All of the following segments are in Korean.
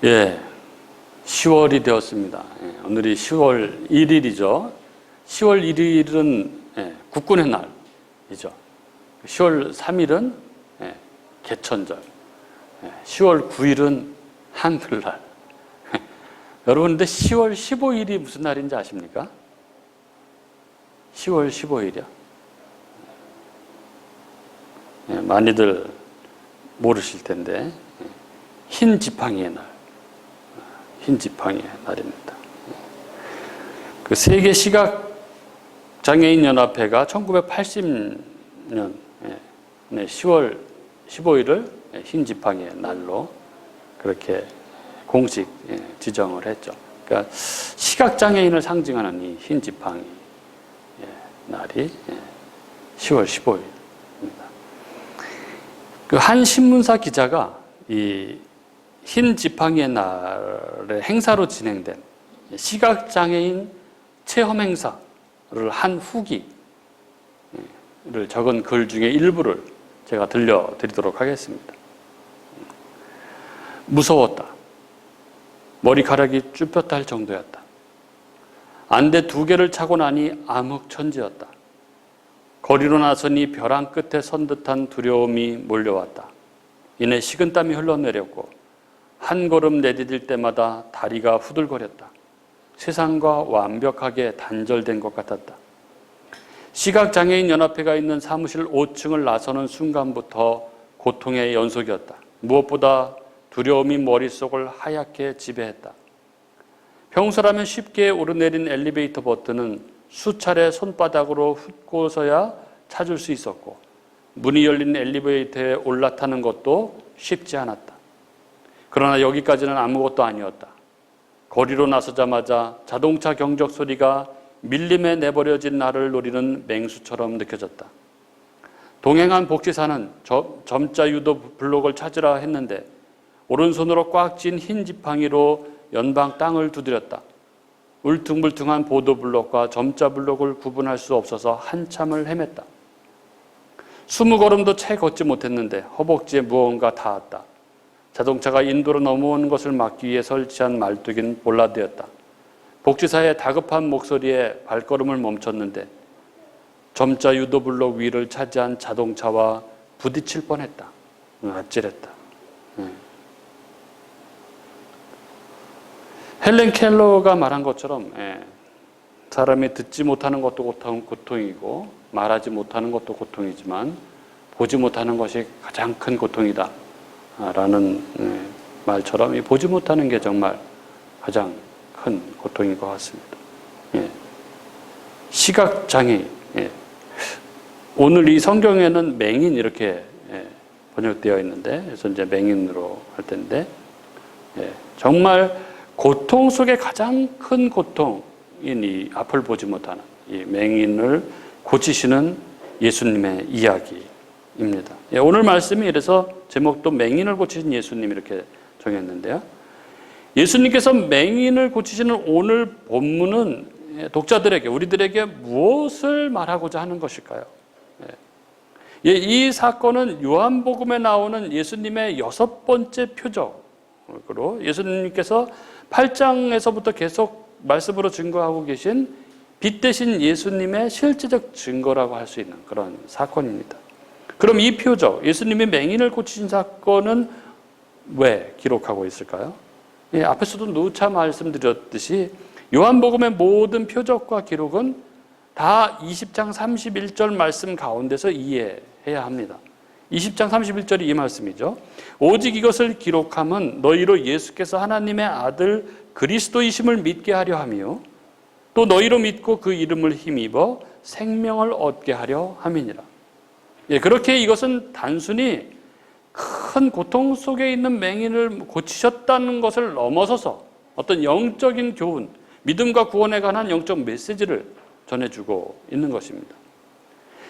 예, 10월이 되었습니다. 오늘이 10월 1일이죠. 10월 1일은 국군의 날이죠. 10월 3일은 개천절, 10월 9일은 한글날. 여러분, 근데 10월 15일이 무슨 날인지 아십니까? 10월 15일이요. 많이들 모르실 텐데, 흰 지팡이의 날, 흰 지팡이의 날입니다. 그 세계 시각 장애인 연합회가 1980년 10월 15일을 흰 지팡이의 날로 그렇게 공식 지정을 했죠. 그러니까 시각 장애인을 상징하는 이 흰 지팡이 날이 10월 15일입니다. 그 한 신문사 기자가 이 흰 지팡이의 날의 행사로 진행된 시각 장애인 체험 행사를 한 후기를 적은 글 중에 일부를 제가 들려드리도록 하겠습니다. 무서웠다. 머리카락이 쭈뼛다 할 정도였다. 안대 2개를 차고 나니 암흑천지였다. 거리로 나서니 벼랑 끝에 선 듯한 두려움이 몰려왔다. 이내 식은땀이 흘러내렸고 한 걸음 내디딜 때마다 다리가 후들거렸다. 세상과 완벽하게 단절된 것 같았다. 시각장애인 연합회가 있는 사무실 5층을 나서는 순간부터 고통의 연속이었다. 무엇보다 두려움이 머릿속을 하얗게 지배했다. 평소라면 쉽게 오르내린 엘리베이터 버튼은 수차례 손바닥으로 훑고서야 찾을 수 있었고, 문이 열린 엘리베이터에 올라타는 것도 쉽지 않았다. 그러나 여기까지는 아무것도 아니었다. 거리로 나서자마자 자동차 경적 소리가 밀림에 내버려진 나를 노리는 맹수처럼 느껴졌다. 동행한 복지사는 점자 유도 블록을 찾으라 했는데 오른손으로 꽉 쥔 흰 지팡이로 연방 땅을 두드렸다. 울퉁불퉁한 보도 블록과 점자 블록을 구분할 수 없어서 한참을 헤맸다. 20걸음도 채 걷지 못했는데 허벅지에 무언가 닿았다. 자동차가 인도로 넘어오는 것을 막기 위해 설치한 말뚝인 볼라드였다. 복지사의 다급한 목소리에 발걸음을 멈췄는데 점자 유도 블록 위를 차지한 자동차와 부딪힐 뻔했다. 아찔했다. 헬렌 켈러가 말한 것처럼 사람이 듣지 못하는 것도 고통이고 말하지 못하는 것도 고통이지만 보지 못하는 것이 가장 큰 고통이다 라는 말처럼 보지 못하는 게 정말 가장 큰 고통인 것 같습니다. 시각장애인, 오늘 이 성경에는 맹인 이렇게 번역되어 있는데, 그래서 이제 맹인으로 할 텐데, 정말 고통 속에 가장 큰 고통인 이 앞을 보지 못하는 이 맹인을 고치시는 예수님의 이야기입니다. 오늘 말씀이 이래서 제목도 맹인을 고치신 예수님 이렇게 정했는데요. 예수님께서 맹인을 고치시는 오늘 본문은 독자들에게, 우리들에게 무엇을 말하고자 하는 것일까요? 이 사건은 요한복음에 나오는 예수님의 6번째 표적으로 예수님께서 8장에서부터 계속 말씀으로 증거하고 계신 빛 대신 예수님의 실제적 증거라고 할 수 있는 그런 사건입니다. 그럼 이 표적, 예수님이 맹인을 고치신 사건은 왜 기록하고 있을까요? 앞에서도 누차 말씀드렸듯이 요한복음의 모든 표적과 기록은 다 20장 31절 말씀 가운데서 이해해야 합니다. 20장 31절이 이 말씀이죠. 오직 이것을 기록함은 너희로 예수께서 하나님의 아들 그리스도이심을 믿게 하려 함이요 또 너희로 믿고 그 이름을 힘입어 생명을 얻게 하려 함이니라. 그렇게 이것은 단순히 큰 고통 속에 있는 맹인을 고치셨다는 것을 넘어서서 어떤 영적인 교훈, 믿음과 구원에 관한 영적 메시지를 전해주고 있는 것입니다.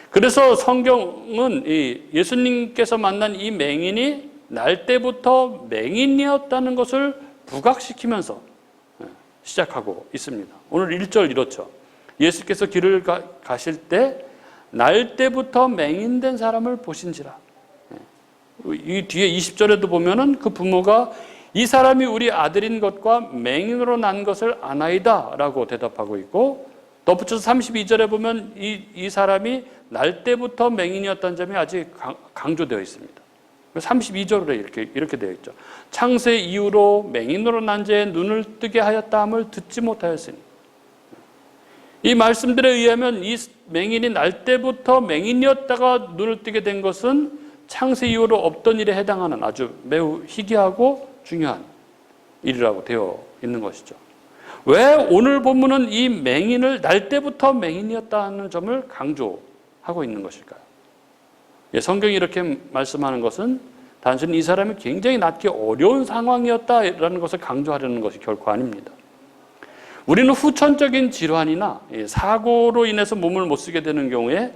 그래서 성경은 예수님께서 만난 이 맹인이 날 때부터 맹인이었다는 것을 부각시키면서 시작하고 있습니다. 오늘 1절 이렇죠. 예수께서 길을 가실 때 날 때부터 맹인된 사람을 보신지라. 이 뒤에 20절에도 보면은 그 부모가 이 사람이 우리 아들인 것과 맹인으로 난 것을 아나이다 라고 대답하고 있고, 덧붙여서 32절에 보면 이 사람이 날 때부터 맹인이었다는 점이 아직 강조되어 있습니다. 32절에 이렇게 되어 있죠. 창세 이후로 맹인으로 난 자의 눈을 뜨게 하였다 함을 듣지 못하였으니. 이 말씀들에 의하면 이 맹인이 날 때부터 맹인이었다가 눈을 뜨게 된 것은 창세 이후로 없던 일에 해당하는 아주 매우 희귀하고 중요한 일이라고 되어 있는 것이죠. 왜 오늘 본문은 이 맹인을 날 때부터 맹인이었다는 점을 강조하고 있는 것일까요? 성경이 이렇게 말씀하는 것은 단순히 이 사람이 굉장히 낫기 어려운 상황이었다라는 것을 강조하려는 것이 결코 아닙니다. 우리는 후천적인 질환이나 사고로 인해서 몸을 못 쓰게 되는 경우에,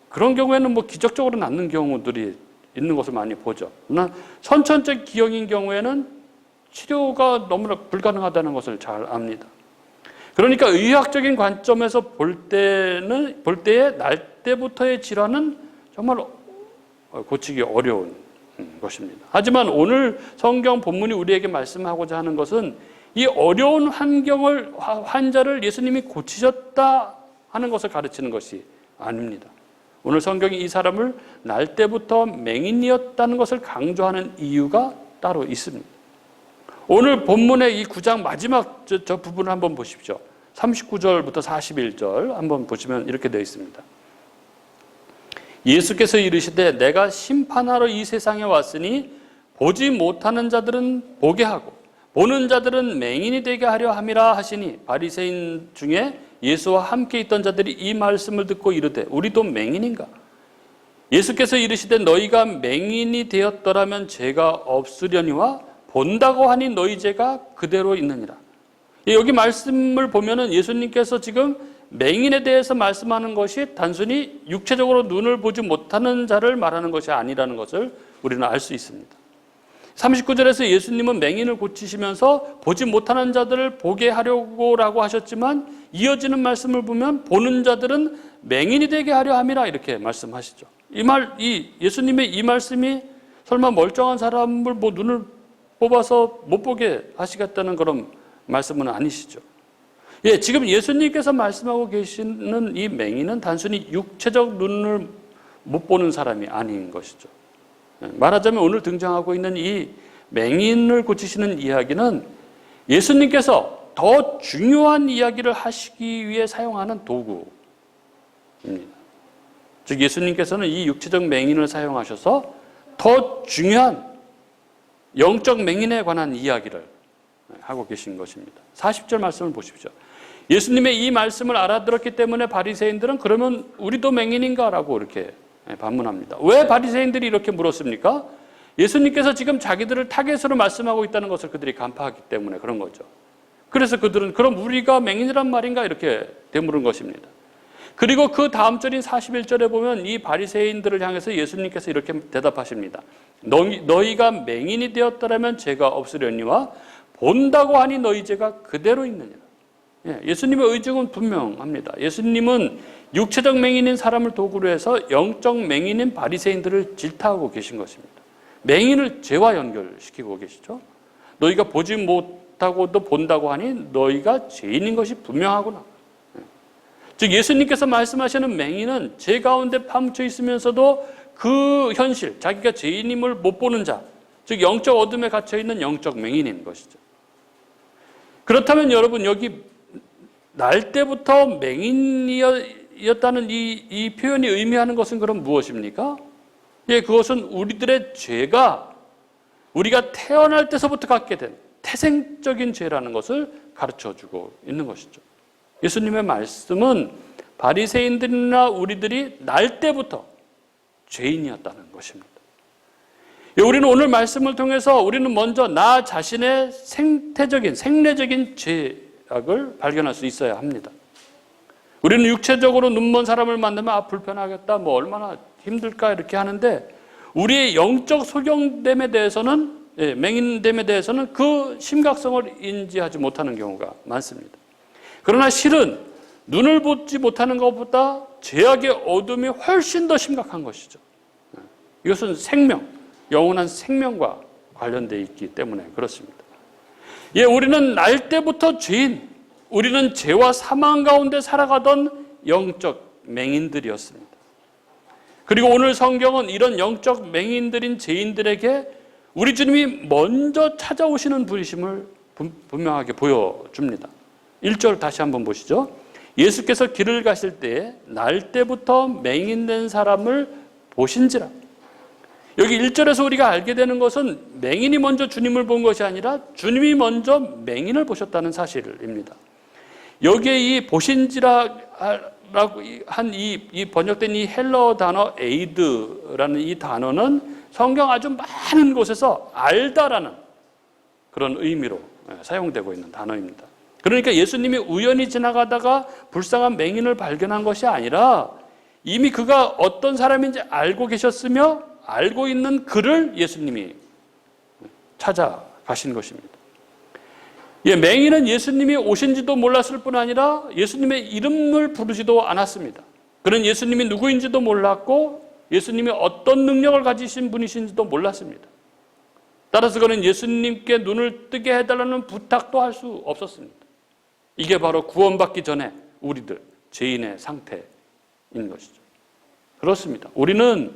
그런 경우에는 기적적으로 낫는 경우들이 있는 것을 많이 보죠. 그러나 선천적 기형인 경우에는 치료가 너무나 불가능하다는 것을 잘 압니다. 그러니까 의학적인 관점에서 볼 때에 날 때부터의 질환은 정말 고치기 어려운 것입니다. 하지만 오늘 성경 본문이 우리에게 말씀하고자 하는 것은 이 어려운 환자를 예수님이 고치셨다 하는 것을 가르치는 것이 아닙니다. 오늘 성경이 이 사람을 날 때부터 맹인이었다는 것을 강조하는 이유가 따로 있습니다. 오늘 본문의 이 9장 마지막 저 부분을 한번 보십시오. 39절부터 41절 한번 보시면 이렇게 되어 있습니다. 예수께서 이르시되 내가 심판하러 이 세상에 왔으니 보지 못하는 자들은 보게 하고 보는 자들은 맹인이 되게 하려 함이라 하시니, 바리새인 중에 예수와 함께 있던 자들이 이 말씀을 듣고 이르되 우리도 맹인인가? 예수께서 이르시되 너희가 맹인이 되었더라면 죄가 없으려니와 본다고 하니 너희 죄가 그대로 있느니라. 여기 말씀을 보면은 예수님께서 지금 맹인에 대해서 말씀하는 것이 단순히 육체적으로 눈을 보지 못하는 자를 말하는 것이 아니라는 것을 우리는 알 수 있습니다. 39절에서 예수님은 맹인을 고치시면서 보지 못하는 자들을 보게 하려고라고 하셨지만, 이어지는 말씀을 보면 보는 자들은 맹인이 되게 하려 함이라 이렇게 말씀하시죠. 예수님의 이 말씀이 설마 멀쩡한 사람을 눈을 뽑아서 못 보게 하시겠다는 그런 말씀은 아니시죠. 지금 예수님께서 말씀하고 계시는 이 맹인은 단순히 육체적 눈을 못 보는 사람이 아닌 것이죠. 말하자면 오늘 등장하고 있는 이 맹인을 고치시는 이야기는 예수님께서 더 중요한 이야기를 하시기 위해 사용하는 도구입니다. 즉 예수님께서는 이 육체적 맹인을 사용하셔서 더 중요한 영적 맹인에 관한 이야기를 하고 계신 것입니다. 40절 말씀을 보십시오. 예수님의 이 말씀을 알아들었기 때문에 바리새인들은 그러면 우리도 맹인인가? 라고 이렇게 반문합니다. 왜 바리새인들이 이렇게 물었습니까? 예수님께서 지금 자기들을 타겟으로 말씀하고 있다는 것을 그들이 간파하기 때문에 그런 거죠. 그래서 그들은 그럼 우리가 맹인이란 말인가? 이렇게 되물은 것입니다. 그리고 그 다음 절인 41절에 보면 이 바리새인들을 향해서 예수님께서 이렇게 대답하십니다. 너희가 맹인이 되었더라면 죄가 없으려니와 본다고 하니 너희 죄가 그대로 있느니라. 예수님의 의중은 분명합니다. 예수님은 육체적 맹인인 사람을 도구로 해서 영적 맹인인 바리새인들을 질타하고 계신 것입니다. 맹인을 죄와 연결시키고 계시죠. 너희가 보지 못하고도 본다고 하니 너희가 죄인인 것이 분명하구나. 즉 예수님께서 말씀하시는 맹인은 죄 가운데 파묻혀 있으면서도 그 현실, 자기가 죄인임을 못 보는 자, 즉 영적 어둠에 갇혀 있는 영적 맹인인 것이죠. 그렇다면 여러분, 여기 날 때부터 맹인이었다는 이 표현이 의미하는 것은 그럼 무엇입니까? 그것은 우리들의 죄가 우리가 태어날 때서부터 갖게 된 태생적인 죄라는 것을 가르쳐주고 있는 것이죠. 예수님의 말씀은 바리새인들이나 우리들이 날 때부터 죄인이었다는 것입니다. 우리는 오늘 말씀을 통해서 우리는 먼저 나 자신의 생내적인 죄악을 발견할 수 있어야 합니다. 우리는 육체적으로 눈먼 사람을 만나면 불편하겠다, 얼마나 힘들까 이렇게 하는데, 우리의 영적 소경됨에 대해서는, 맹인됨에 대해서는 그 심각성을 인지하지 못하는 경우가 많습니다. 그러나 실은 눈을 보지 못하는 것보다 죄악의 어둠이 훨씬 더 심각한 것이죠. 이것은 영원한 생명과 관련되어 있기 때문에 그렇습니다. 예, 우리는 날 때부터 죄인, 우리는 죄와 사망 가운데 살아가던 영적 맹인들이었습니다. 그리고 오늘 성경은 이런 영적 맹인들인 죄인들에게 우리 주님이 먼저 찾아오시는 분이심을 분명하게 보여줍니다. 1절 다시 한번 보시죠. 예수께서 길을 가실 때에 날 때부터 맹인된 사람을 보신지라. 여기 1절에서 우리가 알게 되는 것은 맹인이 먼저 주님을 본 것이 아니라 주님이 먼저 맹인을 보셨다는 사실입니다. 여기에 이 보신지라라고 한 이 번역된 이 헬러 단어 에이드라는 이 단어는 성경 아주 많은 곳에서 알다라는 그런 의미로 사용되고 있는 단어입니다. 그러니까 예수님이 우연히 지나가다가 불쌍한 맹인을 발견한 것이 아니라 이미 그가 어떤 사람인지 알고 계셨으며 알고 있는 그를 예수님이 찾아가신 것입니다. 예, 맹인은 예수님이 오신지도 몰랐을 뿐 아니라 예수님의 이름을 부르지도 않았습니다. 그는 예수님이 누구인지도 몰랐고 예수님이 어떤 능력을 가지신 분이신지도 몰랐습니다. 따라서 그는 예수님께 눈을 뜨게 해달라는 부탁도 할 수 없었습니다. 이게 바로 구원받기 전에 우리들 죄인의 상태인 것이죠. 그렇습니다. 우리는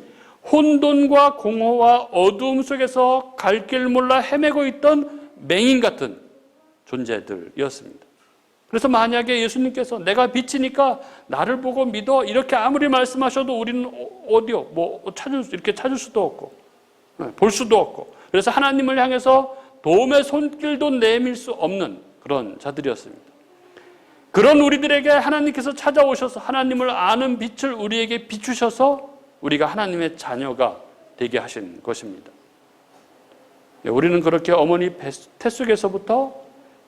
혼돈과 공허와 어두움 속에서 갈 길 몰라 헤매고 있던 맹인 같은 존재들이었습니다. 그래서 만약에 예수님께서 내가 빛이니까 나를 보고 믿어 이렇게 아무리 말씀하셔도 우리는 어디요? 이렇게 찾을 수도 없고 볼 수도 없고 그래서 하나님을 향해서 도움의 손길도 내밀 수 없는 그런 자들이었습니다. 그런 우리들에게 하나님께서 찾아오셔서 하나님을 아는 빛을 우리에게 비추셔서 우리가 하나님의 자녀가 되게 하신 것입니다. 우리는 그렇게 어머니 태 속에서부터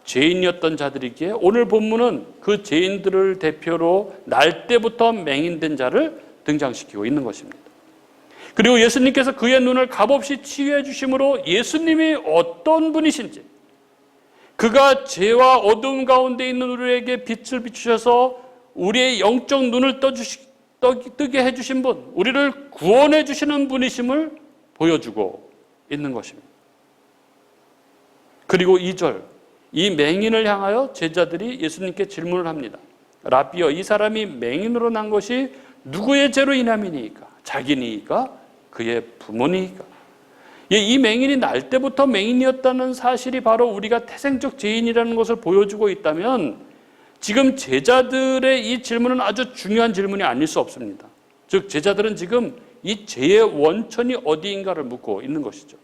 죄인이었던 자들이기에 오늘 본문은 그 죄인들을 대표로 날 때부터 맹인된 자를 등장시키고 있는 것입니다. 그리고 예수님께서 그의 눈을 값없이 치유해 주심으로 예수님이 어떤 분이신지, 그가 죄와 어두움 가운데 있는 우리에게 빛을 비추셔서 우리의 영적 눈을 뜨게 해주신 분, 우리를 구원해 주시는 분이심을 보여주고 있는 것입니다. 그리고 2절, 이 맹인을 향하여 제자들이 예수님께 질문을 합니다. 라비여, 이 사람이 맹인으로 난 것이 누구의 죄로 인함이니까? 자기니까? 그의 부모니까? 이 맹인이 날 때부터 맹인이었다는 사실이 바로 우리가 태생적 죄인이라는 것을 보여주고 있다면 지금 제자들의 이 질문은 아주 중요한 질문이 아닐 수 없습니다. 즉 제자들은 지금 이 죄의 원천이 어디인가를 묻고 있는 것이죠.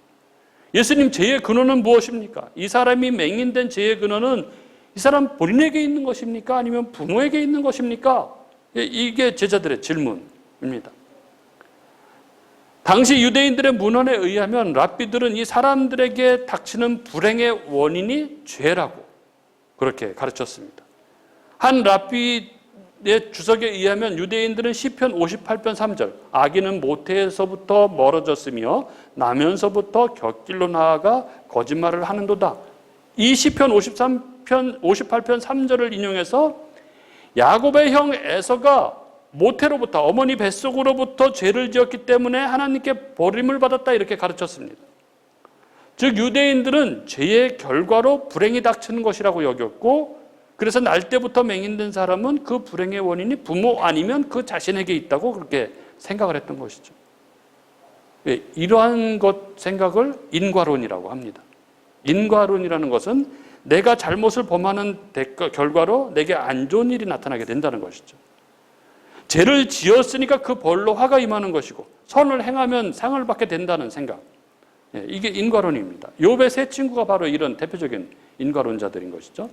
예수님, 죄의 근원은 무엇입니까? 이 사람이 맹인된 죄의 근원은 이 사람 본인에게 있는 것입니까? 아니면 부모에게 있는 것입니까? 이게 제자들의 질문입니다. 당시 유대인들의 문헌에 의하면 랍비들은 이 사람들에게 닥치는 불행의 원인이 죄라고 그렇게 가르쳤습니다. 한 랍비의 주석에 의하면 유대인들은 시편 58편 3절 악인은 모태에서부터 멀어졌으며 나면서부터 곁길로 나아가 거짓말을 하는도다. 이 시편 58편 3절을 인용해서 야곱의 형 에서가 모태로부터 어머니 뱃속으로부터 죄를 지었기 때문에 하나님께 버림을 받았다 이렇게 가르쳤습니다. 즉 유대인들은 죄의 결과로 불행이 닥치는 것이라고 여겼고 그래서 날 때부터 맹인된 사람은 그 불행의 원인이 부모 아니면 그 자신에게 있다고 그렇게 생각을 했던 것이죠. 이러한 생각을 인과론이라고 합니다. 인과론이라는 것은 내가 잘못을 범하는 결과로 내게 안 좋은 일이 나타나게 된다는 것이죠. 죄를 지었으니까 그 벌로 화가 임하는 것이고 선을 행하면 상을 받게 된다는 생각. 이게 인과론입니다. 욥의 세 친구가 바로 이런 대표적인 인과론자들인 것이죠.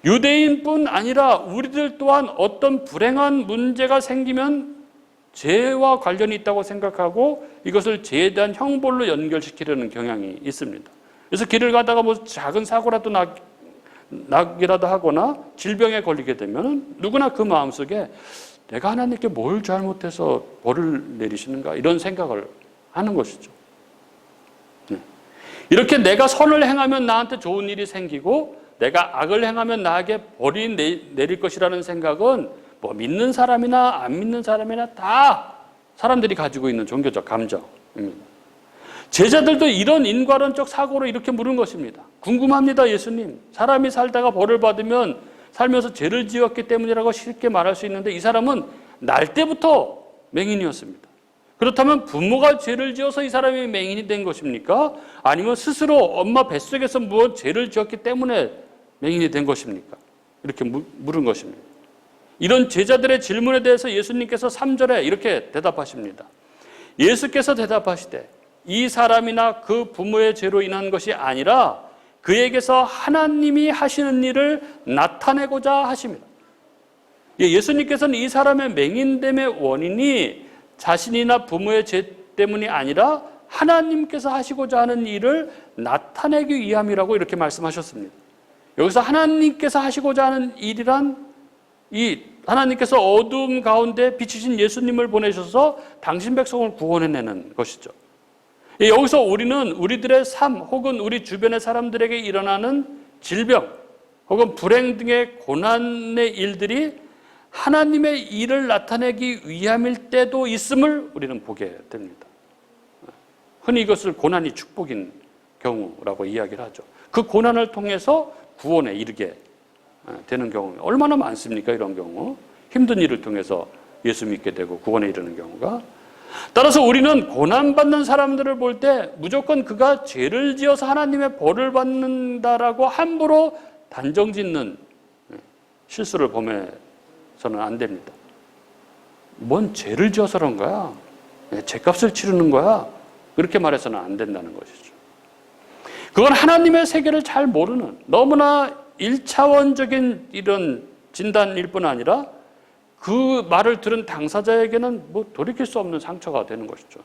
유대인뿐 아니라 우리들 또한 어떤 불행한 문제가 생기면 죄와 관련이 있다고 생각하고 이것을 죄에 대한 형벌로 연결시키려는 경향이 있습니다. 그래서 길을 가다가 작은 사고라도 나기라도 하거나 질병에 걸리게 되면 누구나 그 마음속에 내가 하나님께 뭘 잘못해서 벌을 내리시는가 이런 생각을 하는 것이죠. 이렇게 내가 선을 행하면 나한테 좋은 일이 생기고 내가 악을 행하면 나에게 벌이 내릴 것이라는 생각은 믿는 사람이나 안 믿는 사람이나 다 사람들이 가지고 있는 종교적 감정입니다. 제자들도 이런 인과론적 사고로 이렇게 물은 것입니다. 궁금합니다. 예수님, 사람이 살다가 벌을 받으면 살면서 죄를 지었기 때문이라고 쉽게 말할 수 있는데 이 사람은 날 때부터 맹인이었습니다. 그렇다면 부모가 죄를 지어서 이 사람이 맹인이 된 것입니까? 아니면 스스로 엄마 뱃속에서 무엇 죄를 지었기 때문에 맹인이 된 것입니까? 이렇게 물은 것입니다. 이런 제자들의 질문에 대해서 예수님께서 3절에 이렇게 대답하십니다. 예수께서 대답하시되 이 사람이나 그 부모의 죄로 인한 것이 아니라 그에게서 하나님이 하시는 일을 나타내고자 하십니다. 예수님께서는 이 사람의 맹인됨의 원인이 자신이나 부모의 죄 때문이 아니라 하나님께서 하시고자 하는 일을 나타내기 위함이라고 이렇게 말씀하셨습니다. 여기서 하나님께서 하시고자 하는 일이란 이 하나님께서 어두움 가운데 비추신 예수님을 보내셔서 당신 백성을 구원해내는 것이죠. 여기서 우리는 우리들의 삶 혹은 우리 주변의 사람들에게 일어나는 질병 혹은 불행 등의 고난의 일들이 하나님의 일을 나타내기 위함일 때도 있음을 우리는 보게 됩니다. 흔히 이것을 고난이 축복인 경우라고 이야기를 하죠. 그 고난을 통해서 구원에 이르게 되는 경우 얼마나 많습니까? 이런 경우 힘든 일을 통해서 예수 믿게 되고 구원에 이르는 경우가. 따라서 우리는 고난받는 사람들을 볼 때 무조건 그가 죄를 지어서 하나님의 벌을 받는다라고 함부로 단정짓는 실수를 범해서는 안 됩니다. 뭔 죄를 지어서 그런 거야? 죄값을 치르는 거야? 그렇게 말해서는 안 된다는 것이죠. 그건 하나님의 세계를 잘 모르는 너무나 1차원적인 이런 진단일 뿐 아니라 그 말을 들은 당사자에게는 뭐 돌이킬 수 없는 상처가 되는 것이죠.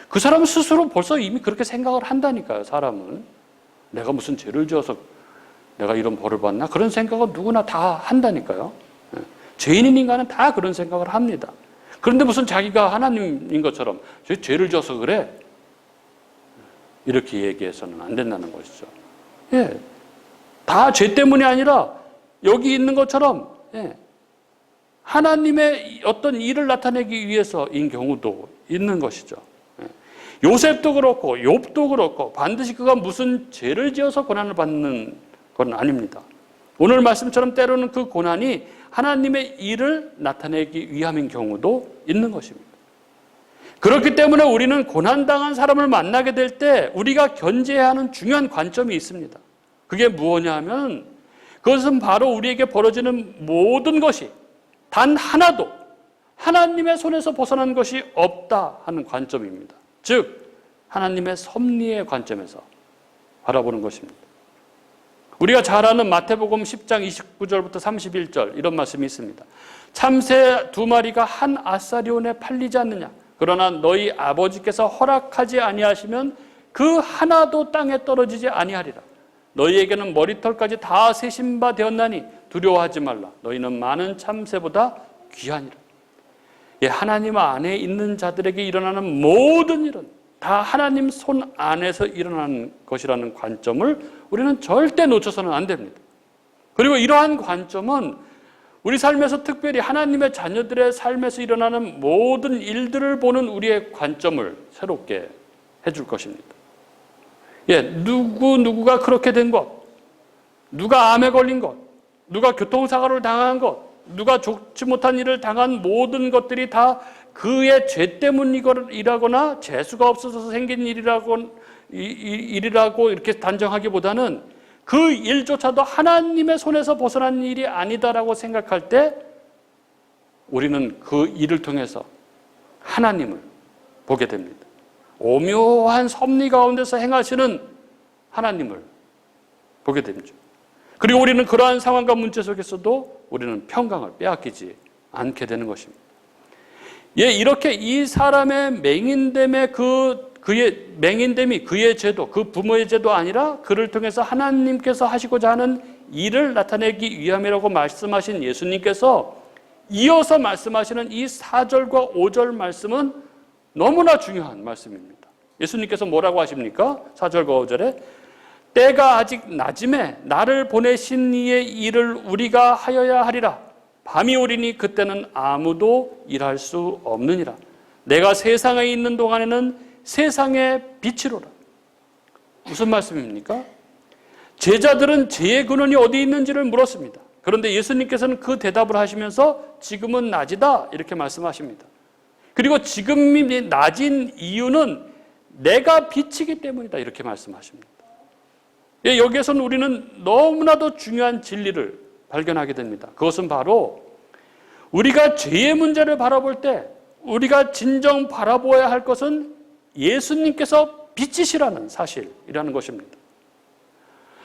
그 사람은 스스로 벌써 이미 그렇게 생각을 한다니까요. 사람은 내가 무슨 죄를 지어서 내가 이런 벌을 받나? 그런 생각은 누구나 다 한다니까요. 죄인인 인간은 다 그런 생각을 합니다. 그런데 무슨 자기가 하나님인 것처럼 죄를 지어서 그래? 이렇게 얘기해서는 안 된다는 것이죠. 다 죄 때문이 아니라 여기 있는 것처럼 하나님의 어떤 일을 나타내기 위해서인 경우도 있는 것이죠. 요셉도 그렇고 욥도 그렇고 반드시 그가 무슨 죄를 지어서 고난을 받는 건 아닙니다. 오늘 말씀처럼 때로는 그 고난이 하나님의 일을 나타내기 위함인 경우도 있는 것입니다. 그렇기 때문에 우리는 고난당한 사람을 만나게 될 때 우리가 견제해야 하는 중요한 관점이 있습니다. 그게 무엇이냐 하면 그것은 바로 우리에게 벌어지는 모든 것이 단 하나도 하나님의 손에서 벗어난 것이 없다 하는 관점입니다. 즉 하나님의 섭리의 관점에서 바라보는 것입니다. 우리가 잘 아는 마태복음 10장 29절부터 31절 이런 말씀이 있습니다. 참새 2마리가 한 아사리온에 팔리지 않느냐? 그러나 너희 아버지께서 허락하지 아니하시면 그 하나도 땅에 떨어지지 아니하리라. 너희에게는 머리털까지 다 세신 바 되었나니 두려워하지 말라. 너희는 많은 참새보다 귀하니라. 하나님 안에 있는 자들에게 일어나는 모든 일은 다 하나님 손 안에서 일어나는 것이라는 관점을 우리는 절대 놓쳐서는 안 됩니다. 그리고 이러한 관점은 우리 삶에서 특별히 하나님의 자녀들의 삶에서 일어나는 모든 일들을 보는 우리의 관점을 새롭게 해줄 것입니다. 누구가 그렇게 된 것, 누가 암에 걸린 것, 누가 교통사고를 당한 것, 누가 좋지 못한 일을 당한 모든 것들이 다 그의 죄 때문이라거나 재수가 없어서 생긴 일이라고 이렇게 단정하기보다는 그 일조차도 하나님의 손에서 벗어난 일이 아니다라고 생각할 때 우리는 그 일을 통해서 하나님을 보게 됩니다. 오묘한 섭리 가운데서 행하시는 하나님을 보게 됩니다. 그리고 우리는 그러한 상황과 문제 속에서도 우리는 평강을 빼앗기지 않게 되는 것입니다. 이렇게 이 사람의 맹인됨의 그의 맹인됨이 그의 죄도, 그 부모의 죄도 아니라 그를 통해서 하나님께서 하시고자 하는 일을 나타내기 위함이라고 말씀하신 예수님께서 이어서 말씀하시는 이 4절과 5절 말씀은 너무나 중요한 말씀입니다. 예수님께서 뭐라고 하십니까? 4절과 5절에 때가 아직 낮음에 나를 보내신 이의 일을 우리가 하여야 하리라. 밤이 오리니 그때는 아무도 일할 수 없느니라. 내가 세상에 있는 동안에는 세상의 빛이로라. 무슨 말씀입니까? 제자들은 죄의 근원이 어디 있는지를 물었습니다. 그런데 예수님께서는 그 대답을 하시면서 지금은 낮이다 이렇게 말씀하십니다. 그리고 지금이 낮은 이유는 내가 빛이기 때문이다 이렇게 말씀하십니다. 여기에서는 우리는 너무나도 중요한 진리를 발견하게 됩니다. 그것은 바로 우리가 죄의 문제를 바라볼 때 우리가 진정 바라보아야 할 것은 예수님께서 빛이시라는 사실이라는 것입니다.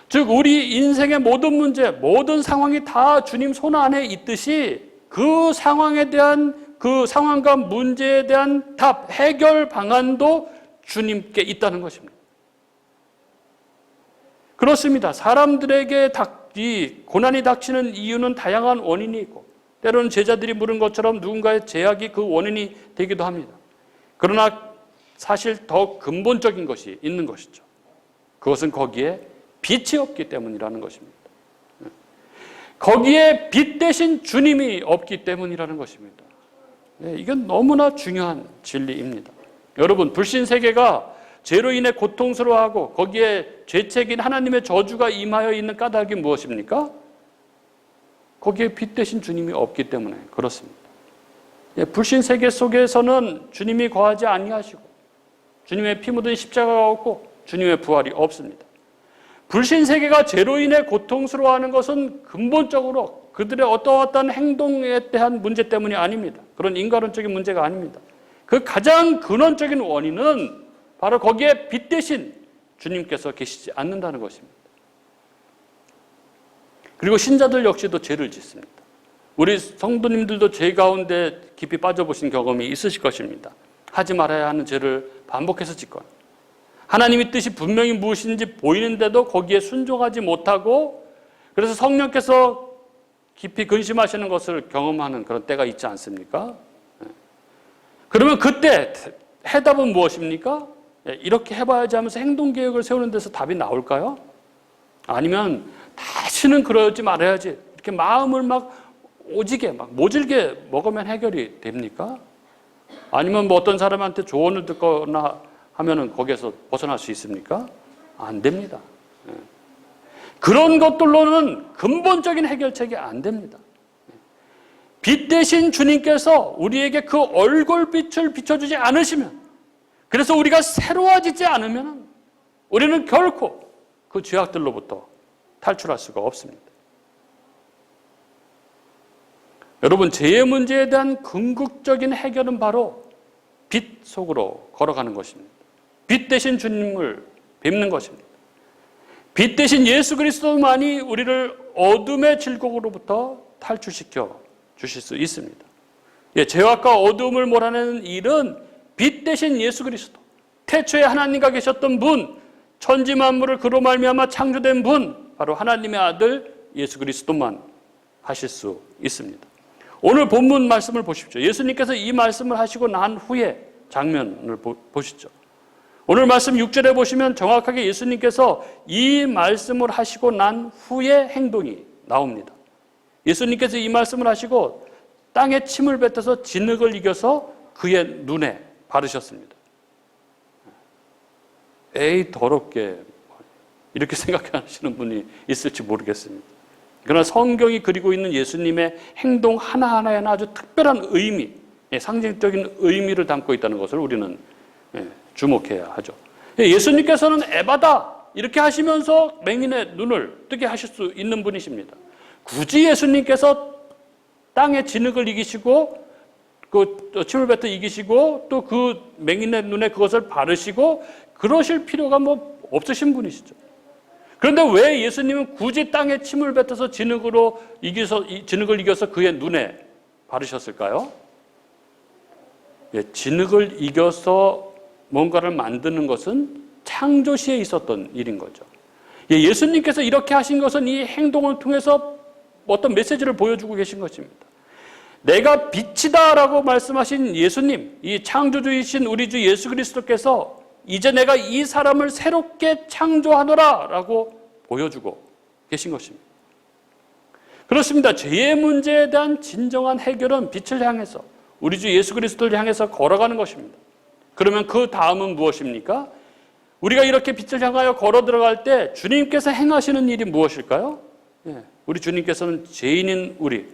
즉 우리 인생의 모든 문제, 모든 상황이 다 주님 손 안에 있듯이 그 상황에 대한 그 상황과 문제에 대한 답, 해결 방안도 주님께 있다는 것입니다. 그렇습니다. 사람들에게 이 고난이 닥치는 이유는 다양한 원인이 있고 때로는 제자들이 물은 것처럼 누군가의 제약이 그 원인이 되기도 합니다. 그러나 사실 더 근본적인 것이 있는 것이죠. 그것은 거기에 빛이 없기 때문이라는 것입니다. 거기에 빛 대신 주님이 없기 때문이라는 것입니다. 이건 너무나 중요한 진리입니다. 여러분, 불신 세계가 죄로 인해 고통스러워하고 거기에 죄책인 하나님의 저주가 임하여 있는 까닭이 무엇입니까? 거기에 빛 대신 주님이 없기 때문에 그렇습니다. 불신 세계 속에서는 주님이 거하지 아니하시고 주님의 피 묻은 십자가가 없고 주님의 부활이 없습니다. 불신 세계가 죄로 인해 고통스러워하는 것은 근본적으로 그들의 어떠한 행동에 대한 문제 때문이 아닙니다. 그런 인간론적인 문제가 아닙니다. 그 가장 근원적인 원인은 바로 거기에 빛 대신 주님께서 계시지 않는다는 것입니다. 그리고 신자들 역시도 죄를 짓습니다. 우리 성도님들도 죄 가운데 깊이 빠져보신 경험이 있으실 것입니다. 하지 말아야 하는 죄를 반복해서 짓거나 하나님의 뜻이 분명히 무엇인지 보이는데도 거기에 순종하지 못하고 그래서 성령께서 깊이 근심하시는 것을 경험하는 그런 때가 있지 않습니까? 그러면 그때 해답은 무엇입니까? 이렇게 해봐야지 하면서 행동계획을 세우는 데서 답이 나올까요? 아니면 다시는 그러지 말아야지 이렇게 마음을 막 오지게 막 모질게 먹으면 해결이 됩니까? 아니면 뭐 어떤 사람한테 조언을 듣거나 하면은 거기에서 벗어날 수 있습니까? 안 됩니다. 그런 것들로는 근본적인 해결책이 안 됩니다. 빛 대신 주님께서 우리에게 그 얼굴빛을 비춰주지 않으시면, 그래서 우리가 새로워지지 않으면 우리는 결코 그 죄악들로부터 탈출할 수가 없습니다. 여러분, 죄의 문제에 대한 궁극적인 해결은 바로 빛 속으로 걸어가는 것입니다. 빛 대신 주님을 뵙는 것입니다. 빛 대신 예수 그리스도만이 우리를 어둠의 질곡으로부터 탈출시켜 주실 수 있습니다. 죄악과 어둠을 몰아내는 일은 빛 대신 예수 그리스도, 태초에 하나님과 계셨던 분, 천지 만물을 그로 말미암아 창조된 분, 바로 하나님의 아들 예수 그리스도만 하실 수 있습니다. 오늘 본문 말씀을 보십시오. 예수님께서 이 말씀을 하시고 난 후에 장면을 보시죠. 오늘 말씀 6절에 보시면 정확하게 예수님께서 이 말씀을 하시고 난 후에 행동이 나옵니다. 예수님께서 이 말씀을 하시고 땅에 침을 뱉어서 진흙을 이겨서 그의 눈에 바르셨습니다. 에이 더럽게 이렇게 생각하시는 분이 있을지 모르겠습니다. 그러나 성경이 그리고 있는 예수님의 행동 하나하나에는 아주 특별한 의미, 상징적인 의미를 담고 있다는 것을 우리는 주목해야 하죠. 예수님께서는 에바다 이렇게 하시면서 맹인의 눈을 뜨게 하실 수 있는 분이십니다. 굳이 예수님께서 땅의 진흙을 이기시고 그 침을 뱉어 이기시고 또 그 맹인의 눈에 그것을 바르시고 그러실 필요가 뭐 없으신 분이시죠. 그런데 왜 예수님은 굳이 땅에 침을 뱉어서 진흙을 이겨서 그의 눈에 바르셨을까요? 진흙을 이겨서 뭔가를 만드는 것은 창조시에 있었던 일인 거죠. 예수님께서 이렇게 하신 것은 이 행동을 통해서 어떤 메시지를 보여주고 계신 것입니다. 내가 빛이다라고 말씀하신 예수님, 이 창조주이신 우리 주 예수 그리스도께서 이제 내가 이 사람을 새롭게 창조하노라라고 보여주고 계신 것입니다. 그렇습니다. 죄의 문제에 대한 진정한 해결은 빛을 향해서 우리 주 예수 그리스도를 향해서 걸어가는 것입니다. 그러면 그 다음은 무엇입니까? 우리가 이렇게 빛을 향하여 걸어 들어갈 때 주님께서 행하시는 일이 무엇일까요? 우리 주님께서는 죄인인 우리,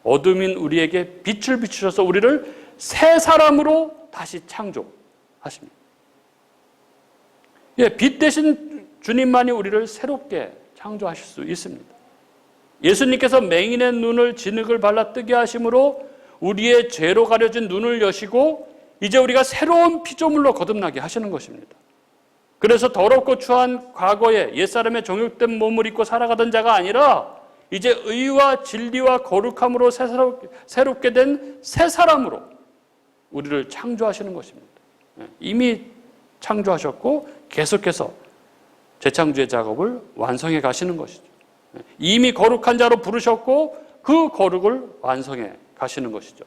어둠인 우리에게 빛을 비추셔서 우리를 새 사람으로 다시 창조하십니다. 빛 대신 주님만이 우리를 새롭게 창조하실 수 있습니다. 예수님께서 맹인의 눈을 진흙을 발라 뜨게 하심으로 우리의 죄로 가려진 눈을 여시고 이제 우리가 새로운 피조물로 거듭나게 하시는 것입니다. 그래서 더럽고 추한 과거에 옛사람의 정욕된 몸을 입고 살아가던 자가 아니라 이제 의와 진리와 거룩함으로 새롭게 된 새 사람으로 우리를 창조하시는 것입니다. 이미 창조하셨고 계속해서 재창조의 작업을 완성해 가시는 것이죠. 이미 거룩한 자로 부르셨고 그 거룩을 완성해 가시는 것이죠.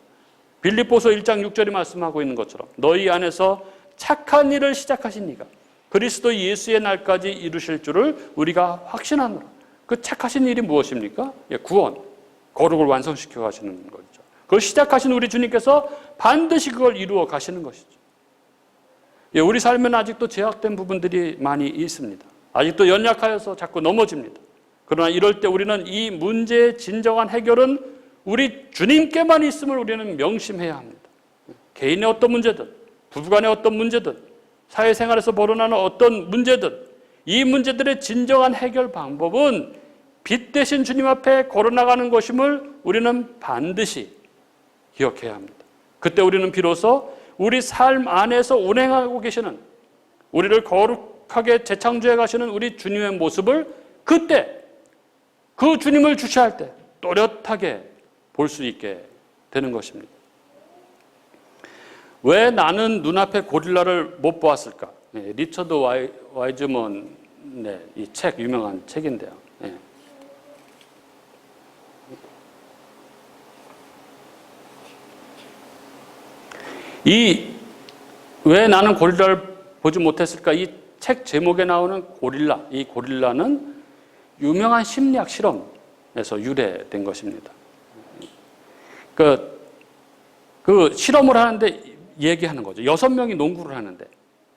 빌립보서 1장 6절이 말씀하고 있는 것처럼 너희 안에서 착한 일을 시작하신 이가 그리스도 예수의 날까지 이루실 줄을 우리가 확신하노라. 그 착하신 일이 무엇입니까? 구원, 거룩을 완성시켜 가시는 거죠. 그걸 시작하신 우리 주님께서 반드시 그걸 이루어 가시는 것이죠. 우리 삶에는 아직도 제약된 부분들이 많이 있습니다. 아직도 연약하여서 자꾸 넘어집니다. 그러나 이럴 때 우리는 이 문제의 진정한 해결은 우리 주님께만 있음을 우리는 명심해야 합니다. 개인의 어떤 문제든, 부부간의 어떤 문제든, 사회생활에서 벌어나는 어떤 문제든 이 문제들의 진정한 해결 방법은 빛 대신 주님 앞에 걸어나가는 것임을 우리는 반드시 기억해야 합니다. 그때 우리는 비로소 우리 삶 안에서 운행하고 계시는 우리를 거룩하게 재창조해 가시는 우리 주님의 모습을 그때 그 주님을 주시할 때 또렷하게 볼 수 있게 되는 것입니다. 왜 나는 눈앞에 고릴라를 못 보았을까? 리처드 와이즈먼의 이 책, 유명한 책인데요. 왜 나는 고릴라를 보지 못했을까? 이 책 제목에 나오는 고릴라, 이 고릴라는 유명한 심리학 실험에서 유래된 것입니다. 그 실험을 하는데 얘기하는 거죠. 6명이 농구를 하는데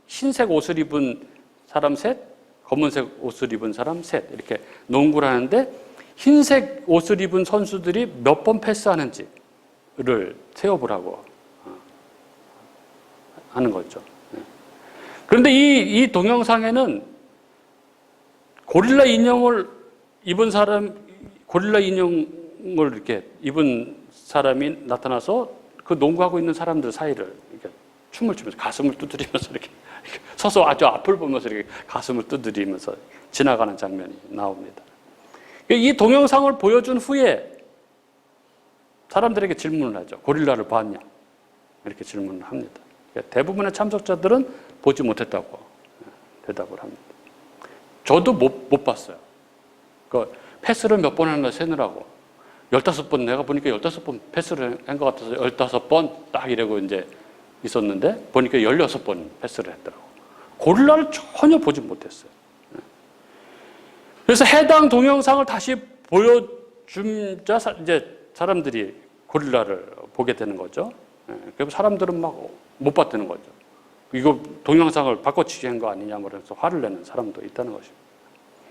흰색 옷을 입은 사람 셋, 검은색 옷을 입은 사람 셋 이렇게 농구를 하는데 흰색 옷을 입은 선수들이 몇 번 패스하는지를 세어보라고 하는 거죠. 그런데 이 동영상에는 고릴라 인형을 입은 이렇게 입은 사람이 나타나서 그 농구하고 있는 사람들 사이를 이렇게 춤을 추면서 가슴을 두드리면서 이렇게 서서 아주 앞을 보면서 이렇게 가슴을 두드리면서 지나가는 장면이 나옵니다. 이 동영상을 보여준 후에 사람들에게 질문을 하죠. 고릴라를 봤냐? 이렇게 질문을 합니다. 대부분의 참석자들은 보지 못했다고 대답을 합니다. 저도 못 봤어요. 패스를 몇 번 했나 세느라고 15번 내가 보니까 15번 패스를 한 것 같아서 15번 딱 이러고 이제 있었는데 보니까 16번 패스를 했더라고. 고릴라를 전혀 보지 못했어요. 그래서 해당 동영상을 다시 보여주자 이제 사람들이 고릴라를 보게 되는 거죠. 그래서 사람들은 막 못 봤다는 거죠. 이거 동영상을 바꿔치기 한 거 아니냐 그래서 화를 내는 사람도 있다는 것입니다.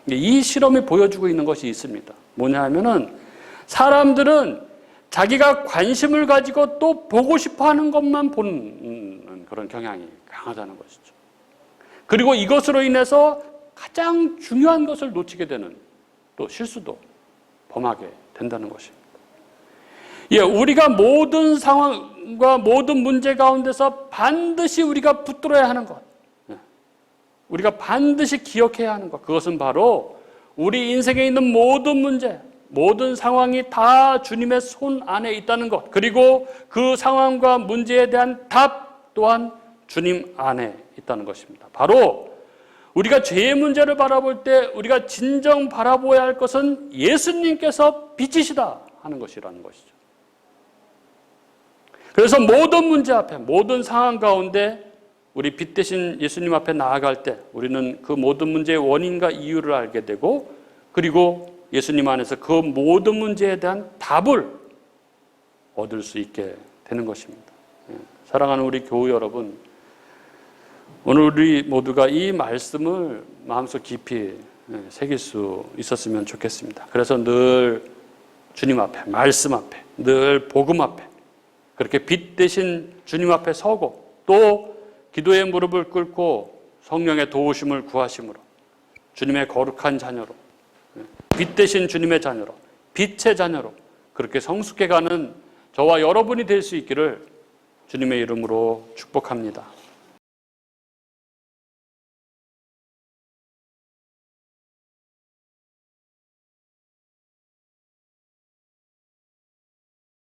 이 실험이 보여주고 있는 것이 있습니다. 뭐냐 하면은 사람들은 자기가 관심을 가지고 또 보고 싶어 하는 것만 보는 그런 경향이 강하다는 것이죠. 그리고 이것으로 인해서 가장 중요한 것을 놓치게 되는 또 실수도 범하게 된다는 것입니다. 우리가 모든 상황과 모든 문제 가운데서 반드시 우리가 붙들어야 하는 것, 우리가 반드시 기억해야 하는 것, 그것은 바로 우리 인생에 있는 모든 문제, 모든 상황이 다 주님의 손 안에 있다는 것, 그리고 그 상황과 문제에 대한 답 또한 주님 안에 있다는 것입니다. 바로 우리가 죄의 문제를 바라볼 때 우리가 진정 바라보아야 할 것은 예수님께서 빛이시다 하는 것이라는 것이죠. 그래서 모든 문제 앞에, 모든 상황 가운데 우리 빛 대신 예수님 앞에 나아갈 때 우리는 그 모든 문제의 원인과 이유를 알게 되고, 그리고 예수님 안에서 그 모든 문제에 대한 답을 얻을 수 있게 되는 것입니다. 사랑하는 우리 교우 여러분, 오늘 우리 모두가 이 말씀을 마음속 깊이 새길 수 있었으면 좋겠습니다. 그래서 늘 주님 앞에, 말씀 앞에, 늘 복음 앞에 그렇게 빛 대신 주님 앞에 서고 또 기도의 무릎을 꿇고 성령의 도우심을 구하심으로 주님의 거룩한 자녀로, 빛 대신 주님의 자녀로, 빛의 자녀로 그렇게 성숙해가는 저와 여러분이 될 수 있기를 주님의 이름으로 축복합니다.